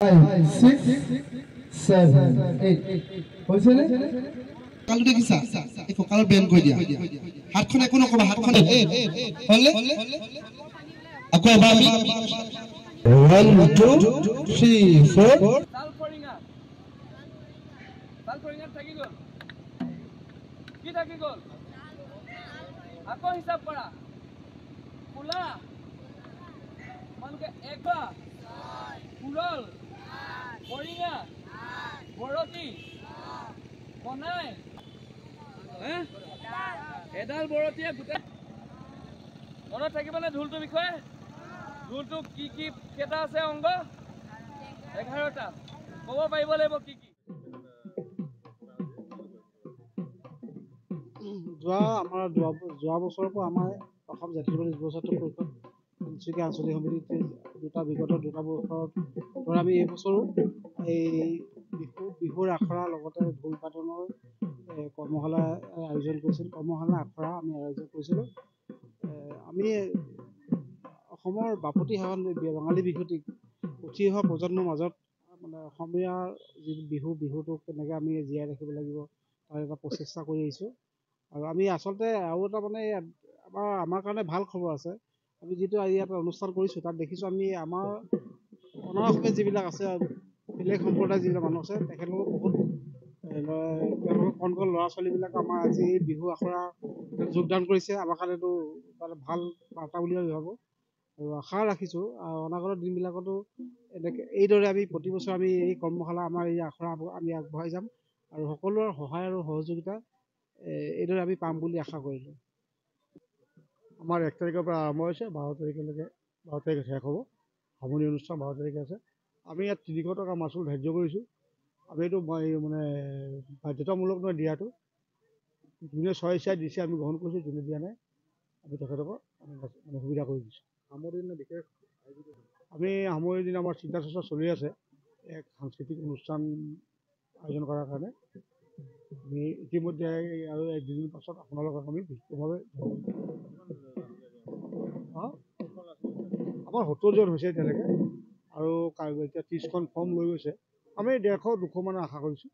5, 6, 7, 8 হৈছে নে কালু দেখিছা এই ফকালৰ ব্যায়াম কৰি দিয়া হাতখন একো নকবা হাতখন হলে আকৌ এবাৰ আমি 1 2 3 4 তালফৰিঙা থাকি গ'ল কি থাকি গ'ল আকৌ হিচাপ কৰা ফুলা মানকে একা ফুৰল ফৰিঙা বৰতি বনাই এডাল বৰতীয়ে গোটেই মনত থাকিবনে ঢোলটোৰ বিষয়ে ঢোলটো কি কি কেইটা আছে অংগ 11টা ক'ব পাৰিব লাগিব কি কি যোৱা বছৰৰ পৰা আমাৰ অসম জাতীয়তাবাদী যুৱ ছাত্ৰ পৰিষদ তিনিচুকীয়া আঞ্চলিক সমিতি বিগত দুটা বছৰত পৰা আমি এই বছৰো এই বিহুৰ আখৰা লগতে ঢোল পাতনৰ কৰ্মশালা আয়োজন কৰিছিল কৰ্মশালা আখৰা আমি আয়োজন কৰিছিলোঁ আমি অসমৰ বাপতি সাহোন ৰঙালী বিহুটিক উঠি অহা প্ৰজন্মৰ মাজত মানে অসমীয়াৰ যি বিহুটোক কেনেকৈ আমি জীয়াই ৰাখিব লাগিব তাৰ এটা প্ৰচেষ্টা কৰি আহিছোঁ আৰু আমি আচলতে আৰু এটা মানে আমাৰ কাৰণে ভাল খবৰ আছে আমি যিটো ইয়াত অনুষ্ঠান কৰিছোঁ তাত দেখিছোঁ আমি আমাৰ অনা অসমীয়া যিবিলাক আছে বেলেগ সম্প্ৰদায়ৰ যিবিলাক মানুহ আছে তেখেতলোকক বহুত তেওঁলোকৰ কণ কণ ল'ৰা ছোৱালীবিলাক আমাৰ আজি এই বিহু আখৰা যোগদান কৰিছে আমাৰ কাৰণেতো মানে ভাল বাৰ্তা বুলি আমি ভাবোঁ আৰু আশা ৰাখিছোঁ অনাগত দিনবিলাকতো এনেকৈ এইদৰে আমি প্ৰতি বছৰ আমি এই কৰ্মশালা আমাৰ এই আখৰা আমি আগবঢ়াই যাম আৰু সকলোৰে সহায় আৰু সহযোগিতা এইদৰে আমি পাম বুলি আশা কৰিলোঁ আমাৰ 1 তাৰিখৰ পৰা আৰম্ভ হৈছে 12 তাৰিখলৈকে 12 তাৰিখে শেষ হ'ব সামৰণি অনুষ্ঠান 12 তাৰিখে আছে আমি ইয়াত 300 টকা মাচুল ধাৰ্য কৰিছোঁ আমি এইটো মানে বাধ্যতামূলক নহয় দিয়াটো যোনে ছয় ইচ্ছা দিছে আমি গ্ৰহণ কৰিছোঁ যোনে দিয়া নাই আমি তেখেতক মানে সুবিধা কৰি দিছোঁ সামৰণি দিনা বিশেষ আমি সামৰণি দিনা আমাৰ চিন্তা চৰ্চা চলি আছে এক সাংস্কৃতিক অনুষ্ঠান আয়োজন কৰাৰ কাৰণে আমি ইতিমধ্যে আৰু 1-2 দিন পাছত আপোনালোকক আমি বিশেষভাৱে আমাৰ 70 জন হৈছে এতিয়ালৈকে আৰু এতিয়া 30খন ফৰ্ম লৈ গৈছে আমি 150-200 মান আশা কৰিছোঁ